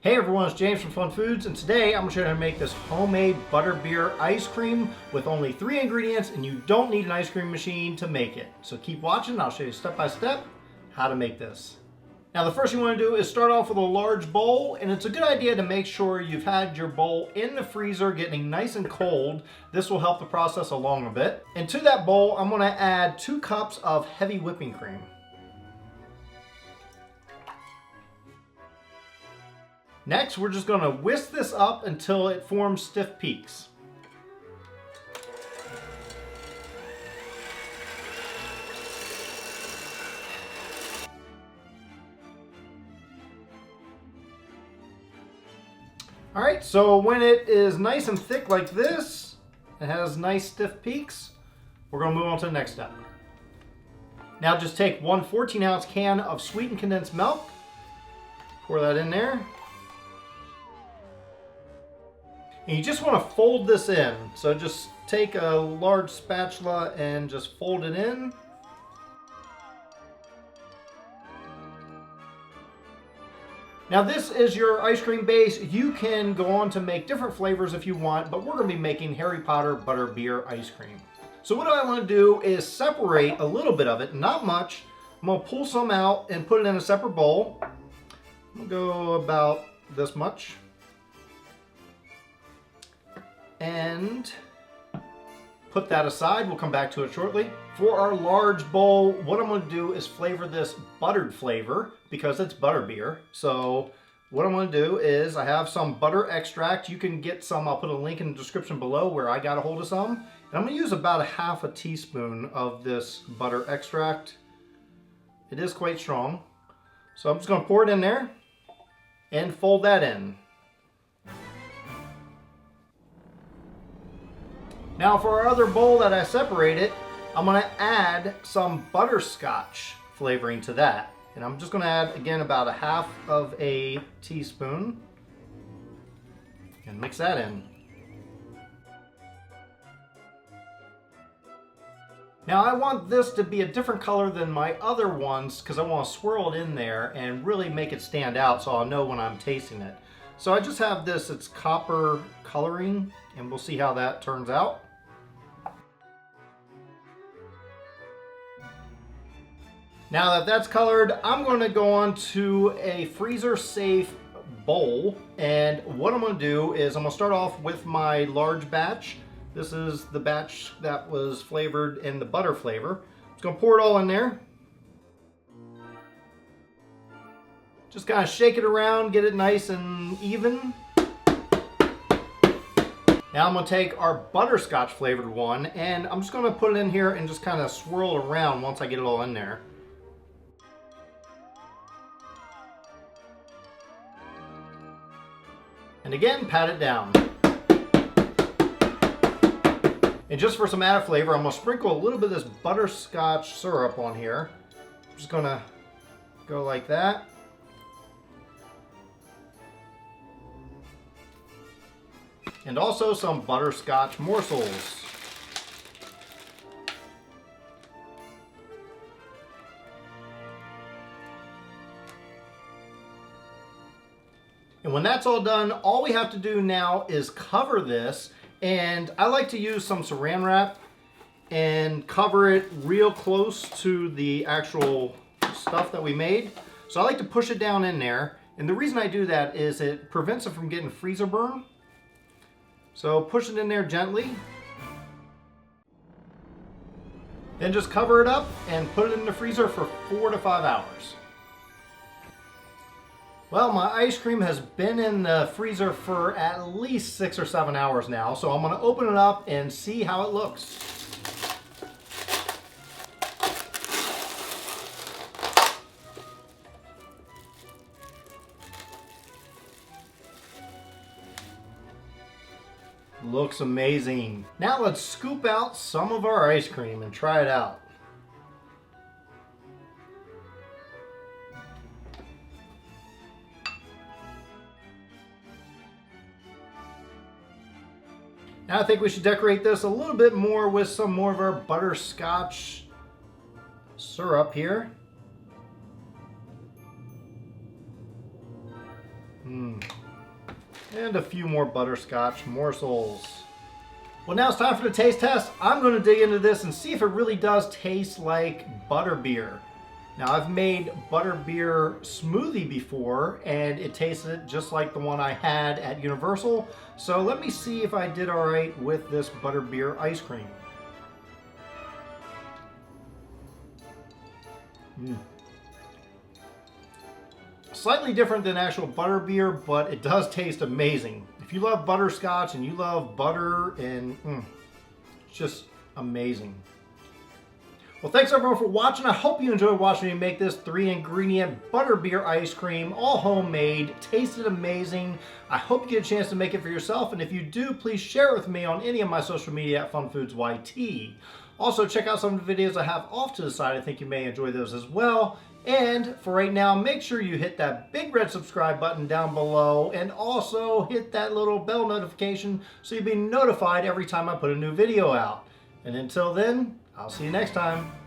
Hey everyone, it's James from FunFoods, and today I'm going to show you how to make this homemade butterbeer ice cream with only 3 ingredients, and you don't need an ice cream machine to make it. So keep watching, and I'll show you step by step how to make this. Now the first thing you want to do is start off with a large bowl, and it's a good idea to make sure you've had your bowl in the freezer getting nice and cold. This will help the process along a bit. And to that bowl, I'm going to add 2 cups of heavy whipping cream. Next, we're just going to whisk this up until it forms stiff peaks. Alright, so when it is nice and thick like this, it has nice stiff peaks, we're going to move on to the next step. Now just take 1 14-ounce can of sweetened condensed milk, pour that in there. And you just want to fold this in. So just take a large spatula and just fold it in. Now this is your ice cream base. You can go on to make different flavors if you want, but we're going to be making Harry Potter Butterbeer ice cream. So what I want to do is separate a little bit of it, not much. I'm going to pull some out and put it in a separate bowl. I'm going to go about this much. And put that aside. We'll come back to it shortly. For our large bowl, what I'm going to do is flavor this buttered flavor because it's butterbeer. So what I'm going to do is I have some butter extract. You can get some. I'll put a link in the description below where I got a hold of some. And I'm going to use about 1/2 teaspoon of this butter extract. It is quite strong. So I'm just going to pour it in there and fold that in. Now for our other bowl that I separated, I'm going to add some butterscotch flavoring to that. And I'm just going to add, again, about 1/2 teaspoon. And mix that in. Now I want this to be a different color than my other ones because I want to swirl it in there and really make it stand out so I'll know when I'm tasting it. So I just have this, it's copper coloring, and we'll see how that turns out. Now that that's colored, I'm going to go on to a freezer safe bowl, and what I'm going to do is I'm going to start off with my large batch. This is the batch that was flavored in the butter flavor. I'm just going to pour it all in there. Just kind of shake it around, get it nice and even. Now I'm going to take our butterscotch flavored one, and I'm just going to put it in here and just kind of swirl it around once I get it all in there. And again, pat it down. And just for some added flavor, I'm going to sprinkle a little bit of this butterscotch syrup on here. I'm just going to go like that. And also some butterscotch morsels. And when that's all done, all we have to do now is cover this. And I like to use some saran wrap and cover it real close to the actual stuff that we made. So I like to push it down in there. And the reason I do that is it prevents it from getting freezer burn. So push it in there gently. Then just cover it up and put it in the freezer for 4 to 5 hours. Well, my ice cream has been in the freezer for at least 6 or 7 hours now, so I'm going to open it up and see how it looks. Looks amazing. Now let's scoop out some of our ice cream and try it out. Now I think we should decorate this a little bit more with some more of our butterscotch syrup here. And a few more butterscotch morsels. Well, now it's time for the taste test. I'm going to dig into this and see if it really does taste like butterbeer. Now, I've made butterbeer smoothie before, and it tasted just like the one I had at Universal. So let me see if I did all right with this butterbeer ice cream. Slightly different than actual butterbeer, but it does taste amazing. If you love butterscotch and you love butter, and it's just amazing. Well, thanks everyone for watching. I hope you enjoyed watching me make this 3-ingredient butterbeer ice cream, all homemade. Tasted amazing. I hope you get a chance to make it for yourself, and if you do, please share it with me on any of my social media at FunFoodsYT. Also, check out some of the videos I have off to the side. I think you may enjoy those as well. And for right now, make sure you hit that big red subscribe button down below, and also hit that little bell notification so you'll be notified every time I put a new video out. And until then, I'll see you next time.